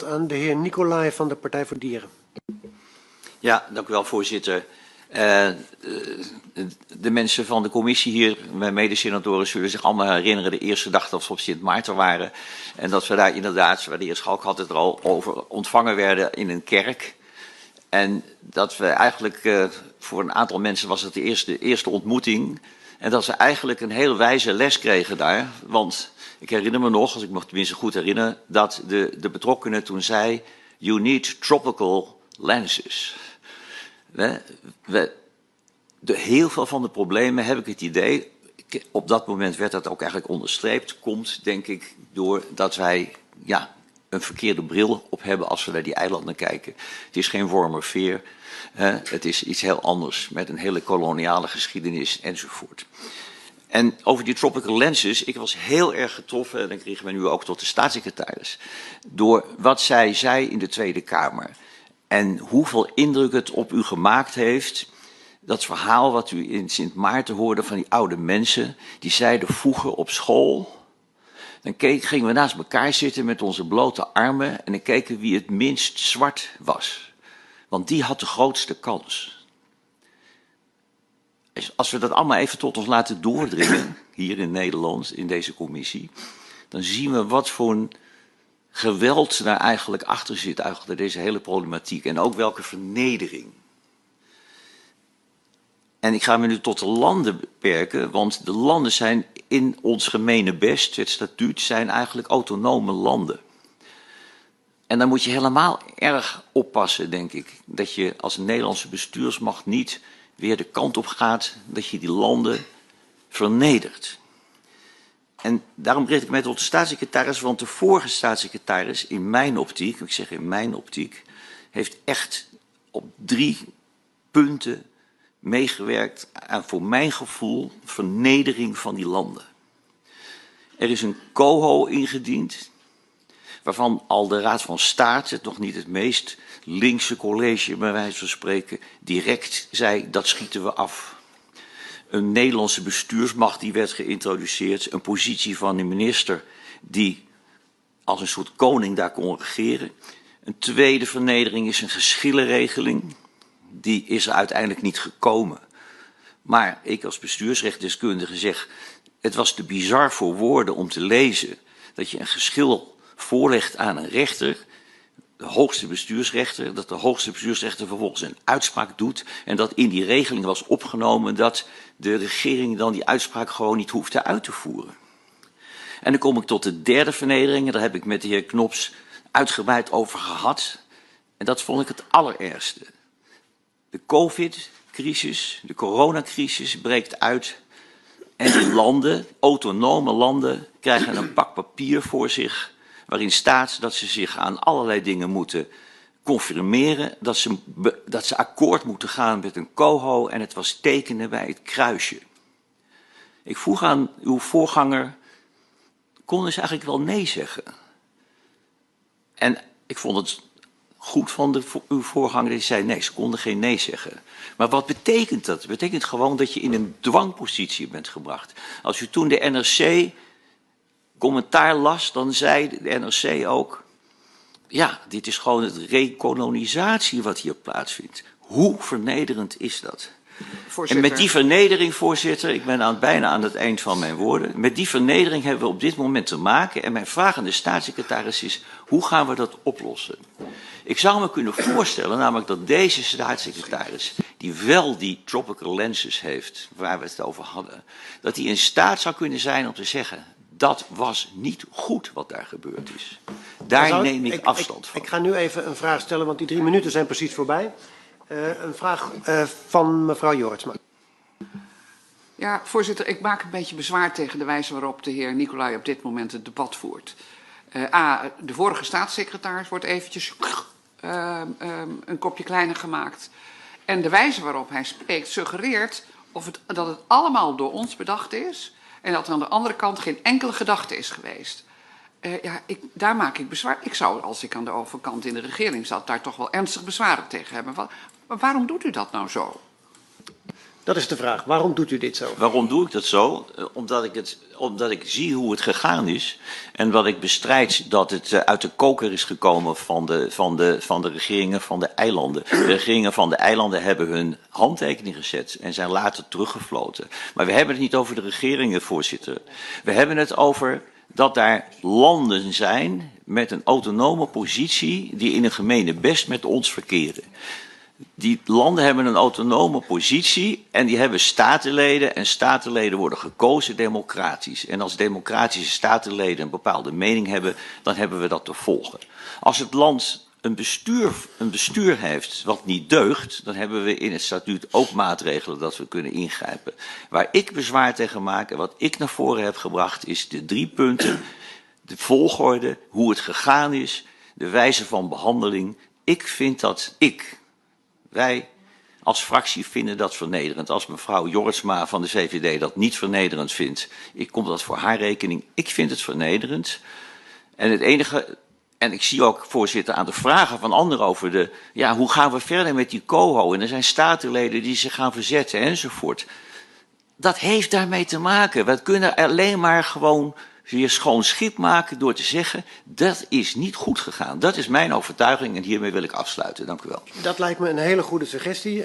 woord aan de heer Nicolai van de Partij voor Dieren. Ja, dank u wel, voorzitter. De mensen van de commissie hier, mijn medesenatoren, zullen zich allemaal herinneren de eerste dag dat we op Sint Maarten waren. En dat we daar inderdaad, waar de heer Schalk had het er al over, ontvangen werden in een kerk. En dat we eigenlijk, voor een aantal mensen was het de eerste ontmoeting. En dat ze eigenlijk een heel wijze les kregen daar. Want ik herinner me nog, als ik me tenminste goed herinner, dat de betrokkenen toen zei, you need tropical lenses. Heel veel van de problemen, heb ik het idee, op dat moment werd dat ook eigenlijk onderstreept, komt denk ik doordat wij een verkeerde bril op hebben als we naar die eilanden kijken. Het is geen Wormerveer, het is iets heel anders met een hele koloniale geschiedenis enzovoort. En over die tropical lenses, ik was heel erg getroffen, en dan kregen we nu ook tot de staatssecretaris, door wat zij zei in de Tweede Kamer. En hoeveel indruk het op u gemaakt heeft, dat verhaal wat u in Sint Maarten hoorde van die oude mensen, die zeiden vroeger op school, dan gingen we naast elkaar zitten met onze blote armen en dan keken wie het minst zwart was. Want die had de grootste kans. Als we dat allemaal even tot ons laten doordringen, hier in Nederland, in deze commissie, dan zien we wat voor een geweld daar eigenlijk achter zit, achter deze hele problematiek. En ook welke vernedering. En ik ga me nu tot de landen beperken, want de landen zijn in ons gemene best, het statuut, zijn eigenlijk autonome landen. En dan moet je helemaal erg oppassen, denk ik, dat je als Nederlandse bestuursmacht niet weer de kant op gaat dat je die landen vernedert. En daarom richt ik mij tot de staatssecretaris, want de vorige staatssecretaris, in mijn optiek, ik zeg in mijn optiek, heeft echt op 3 punten meegewerkt aan, voor mijn gevoel, vernedering van die landen. Er is een coho ingediend, waarvan al de Raad van State, nog niet het meest linkse college bij wijze van spreken, direct zei, dat schieten we af. Een Nederlandse bestuursmacht die werd geïntroduceerd, een positie van de minister die als een soort koning daar kon regeren. Een tweede vernedering is een geschillenregeling, die is er uiteindelijk niet gekomen. Maar ik als bestuursrechtdeskundige zeg, het was te bizar voor woorden om te lezen dat je een geschil voorlegt aan een rechter, de hoogste bestuursrechter, dat de hoogste bestuursrechter vervolgens een uitspraak doet en dat in die regeling was opgenomen dat de regering dan die uitspraak gewoon niet hoefde uit te voeren. En dan kom ik tot de derde vernedering, en daar heb ik met de heer Knops uitgebreid over gehad. En dat vond ik het allerergste. De COVID-crisis, de coronacrisis breekt uit en die landen, autonome landen, krijgen een pak papier voor zich waarin staat dat ze zich aan allerlei dingen moeten confirmeren, dat ze akkoord moeten gaan met een coho en het was tekenen bij het kruisje. Ik vroeg aan uw voorganger, konden ze eigenlijk wel nee zeggen? En ik vond het goed van uw voorganger die zei nee, ze konden geen nee zeggen. Maar wat betekent dat? Het betekent gewoon dat je in een dwangpositie bent gebracht. Als u toen de NRC commentaar las, dan zei de NRC ook, ja, dit is gewoon het rekolonisatie wat hier plaatsvindt. Hoe vernederend is dat? Voorzitter. En met die vernedering, voorzitter, ik ben bijna aan het eind van mijn woorden, met die vernedering hebben we op dit moment te maken. En mijn vraag aan de staatssecretaris is, hoe gaan we dat oplossen? Ik zou me kunnen voorstellen, namelijk dat deze staatssecretaris, die wel die tropical lenses heeft, waar we het over hadden, dat hij in staat zou kunnen zijn om te zeggen, dat was niet goed wat daar gebeurd is. Daar neem ik afstand van. Ik ga nu even een vraag stellen, want die 3 minuten zijn precies voorbij. Een vraag van mevrouw Jorritsma. Ja, voorzitter, ik maak een beetje bezwaar tegen de wijze waarop de heer Nicolai op dit moment het debat voert. De vorige staatssecretaris wordt eventjes een kopje kleiner gemaakt. En de wijze waarop hij spreekt suggereert dat het allemaal door ons bedacht is en dat er aan de andere kant geen enkele gedachte is geweest. Daar maak ik bezwaar. Ik zou, als ik aan de overkant in de regering zat, daar toch wel ernstig bezwaren tegen hebben. Waarom doet u dat nou zo? Dat is de vraag. Waarom doet u dit zo? Waarom doe ik dat zo? Omdat ik zie hoe het gegaan is. En wat ik bestrijd dat het uit de koker is gekomen van de regeringen van de eilanden. De regeringen van de eilanden hebben hun handtekening gezet en zijn later teruggefloten. Maar we hebben het niet over de regeringen, voorzitter. We hebben het over dat daar landen zijn met een autonome positie die in een gemeenebest met ons verkeren. Die landen hebben een autonome positie en die hebben statenleden. En statenleden worden gekozen democratisch. En als democratische statenleden een bepaalde mening hebben, dan hebben we dat te volgen. Als het land een bestuur heeft wat niet deugt, dan hebben we in het statuut ook maatregelen dat we kunnen ingrijpen. Waar ik bezwaar tegen maak en wat ik naar voren heb gebracht is de 3 punten. De volgorde, hoe het gegaan is, de wijze van behandeling. Wij als fractie vinden dat vernederend. Als mevrouw Jorritsma van de VVD dat niet vernederend vindt, ik kom dat voor haar rekening. Ik vind het vernederend. En ik zie ook, voorzitter, aan de vragen van anderen over hoe gaan we verder met die coho? En er zijn statenleden die zich gaan verzetten enzovoort. Dat heeft daarmee te maken. We kunnen alleen maar gewoon weer schoon schip maken door te zeggen, dat is niet goed gegaan. Dat is mijn overtuiging en hiermee wil ik afsluiten. Dank u wel. Dat lijkt me een hele goede suggestie.